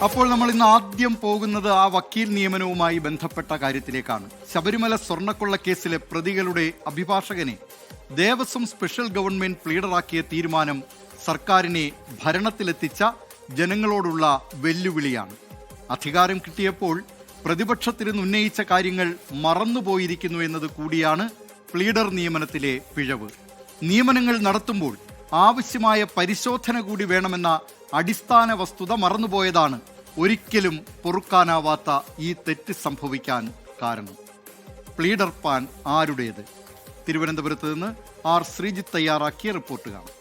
അപ്പോൾ നമ്മൾ ഇന്ന് ആദ്യം പോകുന്നത് ആ വക്കീൽ നിയമനവുമായി ബന്ധപ്പെട്ട കാര്യത്തിലേക്കാണ്. ശബരിമല സ്വർണ്ണക്കൊള്ള കേസിലെ പ്രതികളുടെ അഭിഭാഷകനെ ദേവസ്വം സ്പെഷ്യൽ ഗവൺമെന്റ് പ്ലീഡറാക്കിയ തീരുമാനം സർക്കാരിനെ ഭരണത്തിലെത്തിച്ച ജനങ്ങളോടുള്ള വെല്ലുവിളിയാണ്. അധികാരം കിട്ടിയപ്പോൾ പ്രതിപക്ഷത്തിരുന്ന് ഉന്നയിച്ച കാര്യങ്ങൾ മറന്നുപോയിരിക്കുന്നു എന്നത് കൂടിയാണ് പ്ലീഡർ നിയമനത്തിലെ പിഴവ്. നിയമനങ്ങൾ നടത്തുമ്പോൾ ആവശ്യമായ പരിശോധന കൂടി വേണമെന്ന അടിസ്ഥാന വസ്തുത മറന്നുപോയതാണ് ഒരിക്കലും പൊറുക്കാനാവാത്ത ഈ തെറ്റ് സംഭവിക്കാൻ കാരണം. പ്ലീഡർ പാൻ ആരുടേത്? തിരുവനന്തപുരത്ത് നിന്ന് ആർ ശ്രീജിത്ത് തയ്യാറാക്കിയ റിപ്പോർട്ട് കാണാം.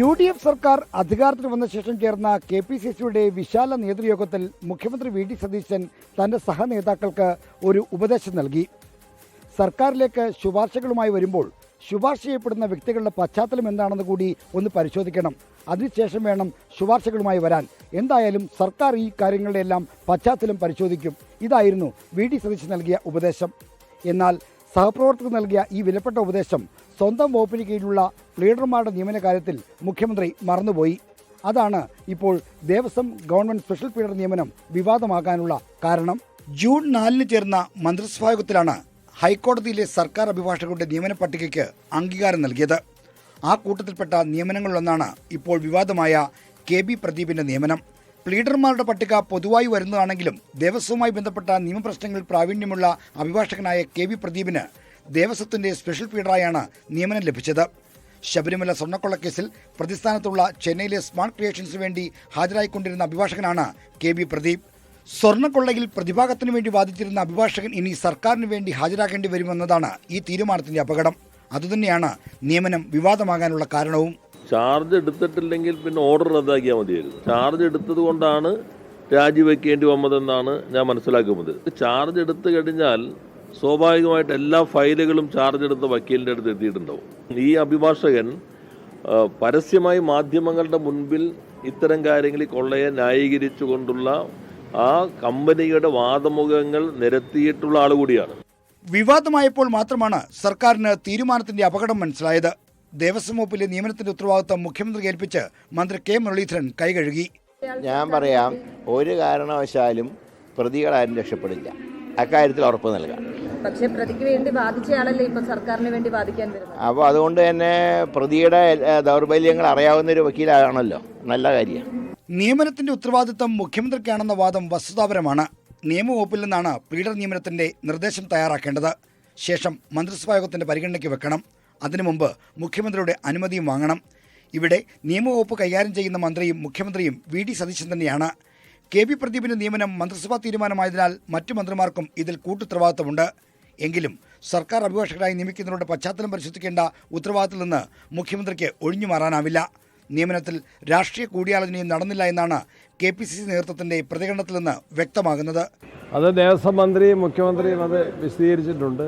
UDF സർക്കാർ അധികാരത്തിൽ വന്ന ശേഷം ചേർന്ന KPCCയുടെ വിശാല നേതൃയോഗത്തിൽ മുഖ്യമന്ത്രി VD സതീശൻ തന്റെ സഹനേതാക്കൾക്ക് ഒരു ഉപദേശം നൽകി. സർക്കാരിലേക്ക് ശുപാർശകളുമായി വരുമ്പോൾ ശുപാർശ ചെയ്യപ്പെടുന്ന വ്യക്തികളുടെ പശ്ചാത്തലം എന്താണെന്ന് കൂടി ഒന്ന് പരിശോധിക്കണം. അതിനുശേഷം വേണം ശുപാർശകളുമായി വരാൻ. എന്തായാലും സർക്കാർ ഈ കാര്യങ്ങളുടെ എല്ലാം പശ്ചാത്തലം പരിശോധിക്കും. ഇതായിരുന്നു VD സതീശൻ നൽകിയ ഉപദേശം. എന്നാൽ സഹപ്രവർത്തകർ നൽകിയ ഈ വിലപ്പെട്ട ഉപദേശം സ്വന്തം വകുപ്പിന് കീഴിലുള്ള പ്ലീഡർമാരുടെ നിയമന കാര്യത്തിൽ മുഖ്യമന്ത്രി മറന്നുപോയി. അതാണ് ഇപ്പോൾ ദേവസ്വം ഗവൺമെന്റ് സ്പെഷ്യൽ പ്ലീഡർ നിയമനം വിവാദമാകാനുള്ള കാരണം. ജൂൺ 4 ചേർന്ന മന്ത്രിസഭായോഗത്തിലാണ് ഹൈക്കോടതിയിലെ സർക്കാർ അഭിഭാഷകരുടെ നിയമന പട്ടികയ്ക്ക് അംഗീകാരം നൽകിയത്. ആ കൂട്ടത്തിൽപ്പെട്ട നിയമനങ്ങളിലൊന്നാണ് ഇപ്പോൾ വിവാദമായ KB പ്രദീപിന്റെ നിയമനം. പ്ലീഡർമാരുടെ പട്ടിക പൊതുവായി വരുന്നതാണെങ്കിലും ദേവസ്വവുമായി ബന്ധപ്പെട്ട നിയമപ്രശ്നങ്ങളിൽ പ്രാവീണ്യമുള്ള അഭിഭാഷകനായ KB പ്രദീപിന് ദേവസ്വത്തിന്റെ സ്പെഷ്യൽ പ്ലീഡറായാണ് നിയമനം ലഭിച്ചത്. ശബരിമല സ്വർണ്ണക്കൊള്ളക്കേസിൽ പ്രതിസ്ഥാനത്തുള്ള ചെന്നൈയിലെ സ്മാർട്ട് ക്രിയേഷൻസിന് വേണ്ടി ഹാജരായിക്കൊണ്ടിരുന്ന അഭിഭാഷകനാണ് KB പ്രദീപ്. സ്വർണ്ണക്കൊള്ളയിൽ പ്രതിഭാഗത്തിനു വേണ്ടി വാദിച്ചിരുന്ന അഭിഭാഷകൻ ഇനി സർക്കാരിന് വേണ്ടി ഹാജരാക്കേണ്ടി വരുമെന്നതാണ് ഈ തീരുമാനത്തിന്റെ അപകടം. അതുതന്നെയാണ് നിയമനം വിവാദമാകാനുള്ള കാരണവും. ചാർജ് എടുത്തിട്ടില്ലെങ്കിൽ പിന്നെ ഓർഡർ റദ്ദാക്കിയാൽ മതിയായിരുന്നു. ചാർജ് എടുത്തത് കൊണ്ടാണ് രാജിവെക്കേണ്ടി വന്നതെന്നാണ് ഞാൻ മനസ്സിലാക്കുന്നത്. ചാർജ് എടുത്തു കഴിഞ്ഞാൽ സ്വാഭാവികമായിട്ട് എല്ലാ ഫയലുകളും ചാർജ് എടുത്ത വക്കീലിൻ്റെ അടുത്ത് എത്തിയിട്ടുണ്ടാവും. ഈ അഭിഭാഷകൻ പരസ്യമായി മാധ്യമങ്ങളുടെ മുൻപിൽ ഇത്തരം കാര്യങ്ങളിൽ കൊള്ളയെ ന്യായീകരിച്ചുകൊണ്ടുള്ള ആ കമ്പനിയുടെ വാദമുഖങ്ങൾ നിരത്തിയിട്ടുള്ള ആൾ കൂടിയാണ്. വിവാദമായപ്പോൾ മാത്രമാണ് സർക്കാരിന് തീരുമാനത്തിന്റെ അപകടം മനസ്സിലായത്. ദേവസ്വം വകുപ്പിലെ നിയമനത്തിന്റെ ഉത്തരവാദിത്വം മുഖ്യമന്ത്രി ഏൽപ്പിച്ച് മന്ത്രി K മുരളീധരൻ കൈകഴുകി. ഞാൻ പറയാം, ഒരു കാരണവശാലും പ്രതികളാരും രക്ഷപ്പെടില്ല. അക്കാര്യത്തിൽ ഉറപ്പ് നൽകാം. പക്ഷേ പ്രതിക്ക് വേണ്ടി വാദിച്ചയാളല്ലേ ഇപ്പോൾ സർക്കാരിന് വേണ്ടി വാദിക്കാൻ വരുന്നത്. അപ്പോൾ അതുകൊണ്ട് തന്നെ പ്രതിയുടെ ദൗർബല്യങ്ങൾ അറിയാവുന്ന ഒരു വക്കീലാണല്ലോ, നല്ല കാര്യം. നിയമനത്തിന്റെ ഉത്തരവാദിത്വം മുഖ്യമന്ത്രിക്കാണെന്ന വാദം വസ്തുതാപരമാണ്. നിയമവകുപ്പിൽ നിന്നാണ് പ്ലീഡർ നിയമനത്തിന്റെ നിർദ്ദേശം തയ്യാറാക്കേണ്ടത്. ശേഷം മന്ത്രിസഭായോഗത്തിന്റെ പരിഗണനയ്ക്ക് വെക്കണം. അതിനു മുമ്പ് മുഖ്യമന്ത്രിയുടെ അനുമതിയും വാങ്ങണം. ഇവിടെ നിയമവകുപ്പ് കൈകാര്യം ചെയ്യുന്ന മന്ത്രിയും മുഖ്യമന്ത്രിയും VD സതീശൻ തന്നെയാണ്. KB പ്രദീപിന്റെ നിയമനം മന്ത്രിസഭാ തീരുമാനമായതിനാൽ മറ്റു മന്ത്രിമാർക്കും ഇതിൽ കൂട്ടുത്തരവാദിത്തമുണ്ട്. എങ്കിലും സർക്കാർ അഭിഭാഷകരായി നിയമിക്കുന്നവരുടെ പശ്ചാത്തലം പരിശോധിക്കേണ്ട ഉത്തരവാദിത്തത്തിൽ നിന്ന് മുഖ്യമന്ത്രിക്ക് ഒഴിഞ്ഞു മാറാനാവില്ല. നിയമനത്തിൽ രാഷ്ട്രീയ കൂടിയാലോചനയും നടന്നില്ല എന്നാണ് KPCC നേതൃത്വത്തിന്റെ പ്രതികരണത്തിൽ നിന്ന് വ്യക്തമാകുന്നത്. അത് ദേവസ്വം മന്ത്രിയും മുഖ്യമന്ത്രിയും അത് വിശദീകരിച്ചിട്ടുണ്ട്.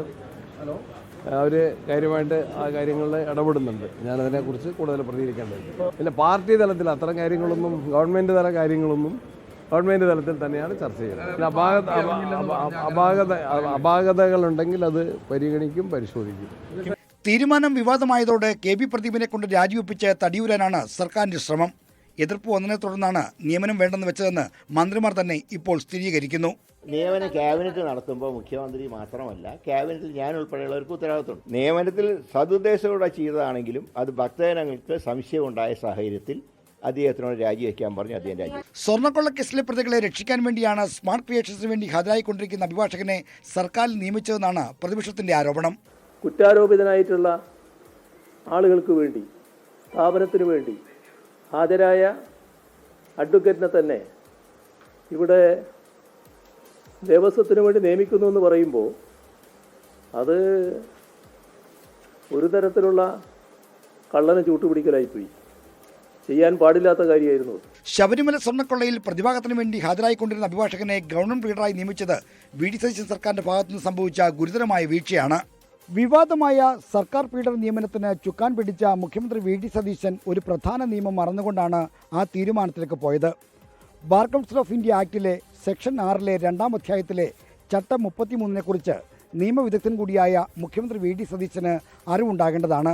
അവർ കാര്യമായിട്ട് ആ കാര്യങ്ങളിൽ ഇടപെടുന്നുണ്ട്. ഞാനതിനെക്കുറിച്ച് കൂടുതൽ പ്രതികരിക്കേണ്ടത്. പിന്നെ പാർട്ടി തലത്തിൽ അത്തരം കാര്യങ്ങളൊന്നും ഗവൺമെൻറ് തല കാര്യങ്ങളൊന്നും ഗവൺമെൻറ് തലത്തിൽ തന്നെയാണ് ചർച്ച ചെയ്യുന്നത്. അപാകതകളുണ്ടെങ്കിൽ അത് പരിഗണിക്കും, പരിശോധിക്കും. തീരുമാനം വിവാദമായതോടെ KB പ്രദീപിനെ കൊണ്ട് രാജിവെപ്പിച്ച് തടിയൂരാനാണ് സർക്കാരിന്റെ ശ്രമം. എതിർപ്പ് വന്നതിനെ തുടർന്നാണ് നിയമനം വേണ്ടെന്ന് വെച്ചതെന്ന് മന്ത്രിമാർ തന്നെ ഇപ്പോൾ സ്ഥിരീകരിക്കുന്നു. നിയമനം ക്യാബിനറ്റ് നടത്തുമ്പോൾ മുഖ്യമന്ത്രി മാത്രമല്ല, ക്യാബിനറ്റിൽ ഞാൻ ഉൾപ്പെടെയുള്ളവർക്ക് ഉത്തരവാദിത്തമുണ്ട്. നിയമനത്തിൽ സദുദ്ദേശത്തോടെ ചെയ്തതാണെങ്കിലും അത് ഭക്തജനങ്ങൾക്ക് സംശയമുണ്ടായ സാഹചര്യത്തിൽ അദ്ദേഹത്തിനോട് രാജിവെക്കാൻ പറഞ്ഞു. അദ്ദേഹം രാജി. സ്വർണ്ണക്കൊള്ളക്കേസിലെ പ്രതികളെ രക്ഷിക്കാൻ വേണ്ടിയാണ് സ്മാർട്ട് ക്രിയേഷൻസിന് വേണ്ടി ഹാജരായിക്കൊണ്ടിരിക്കുന്ന അഭിഭാഷകനെ സർക്കാരിൽ നിയമിച്ചതെന്നാണ് പ്രതിപക്ഷത്തിന്റെ ആരോപണം. കുറ്റാരോപിതനായിട്ടുള്ള ആളുകൾക്ക് വേണ്ടി, സ്ഥാപനത്തിന് വേണ്ടി ഹാജരായ അഡ്വക്കേറ്റിനെ തന്നെ ഇവിടെ ദേവസ്വത്തിന് വേണ്ടി നിയമിക്കുന്നു എന്ന് പറയുമ്പോൾ അത് ഒരു തരത്തിലുള്ള കള്ളനെ ചൂട്ടുപിടിക്കലായിപ്പോയി. ചെയ്യാൻ പാടില്ലാത്ത കാര്യമായിരുന്നു. ശബരിമല സ്വർണ്ണക്കൊള്ളയിൽ പ്രതിഭാഗത്തിന് വേണ്ടി ഹാജരായിക്കൊണ്ടിരുന്ന അഭിഭാഷകനെ ഗവൺമെന്റ് പ്ലീഡറായി നിയമിച്ചത് VD സതീശൻ സർക്കാരിന്റെ ഭാഗത്തുനിന്ന് സംഭവിച്ച ഗുരുതരമായ വീഴ്ചയാണ്. വിവാദമായ സർക്കാർ പ്ലീഡർ നിയമനത്തിന് ചുക്കാൻ പിടിച്ച മുഖ്യമന്ത്രി VD സതീശൻ ഒരു പ്രധാന നിയമം മറന്നുകൊണ്ടാണ് ആ തീരുമാനത്തിലേക്ക് പോയത്. ബാർ കൗൺസിൽ ഓഫ് ഇന്ത്യ ആക്ടിലെ സെക്ഷൻ 6 2-ാം അധ്യായത്തിലെ ചട്ടം 33-നെക്കുറിച്ച് നിയമവിദഗ്ധൻ കൂടിയായ മുഖ്യമന്ത്രി VD സതീശന് അറിവുണ്ടാകേണ്ടതാണ്.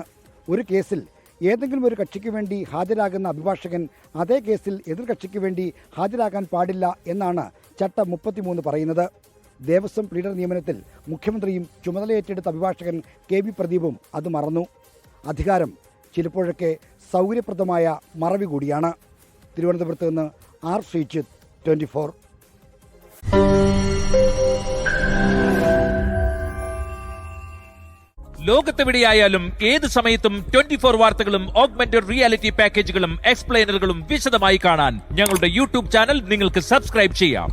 ഒരു കേസിൽ ഏതെങ്കിലും ഒരു കക്ഷിക്ക് വേണ്ടി ഹാജരാകുന്ന അഭിഭാഷകൻ അതേ കേസിൽ എതിർകക്ഷിക്ക് വേണ്ടി ഹാജരാകാൻ പാടില്ല എന്നാണ് ചട്ടം 33 പറയുന്നത്. ദേവസ്വം പ്ലീഡർ നിയമനത്തിൽ മുഖ്യമന്ത്രിയും ചുമതലയേറ്റെടുത്ത അഭിഭാഷകൻ കെ വി പ്രദീപും അത് മറന്നു. അധികാരം ചിലപ്പോഴൊക്കെ സൗകര്യപ്രദമായ മറവി കൂടിയാണ്. തിരുവനന്തപുരത്ത് നിന്ന് ആർ ശ്രീജിത്ത്, 24. ലോകത്തെവിടെയായാലും ഏത് സമയത്തും 24 വാർത്തകളും ഓഗ്മെന്റഡ് റിയാലിറ്റി പാക്കേജുകളും എക്സ്പ്ലെയിനറുകളും വിശദമായി കാണാൻ ഞങ്ങളുടെ യൂട്യൂബ് ചാനൽ നിങ്ങൾക്ക് സബ്സ്ക്രൈബ് ചെയ്യാം.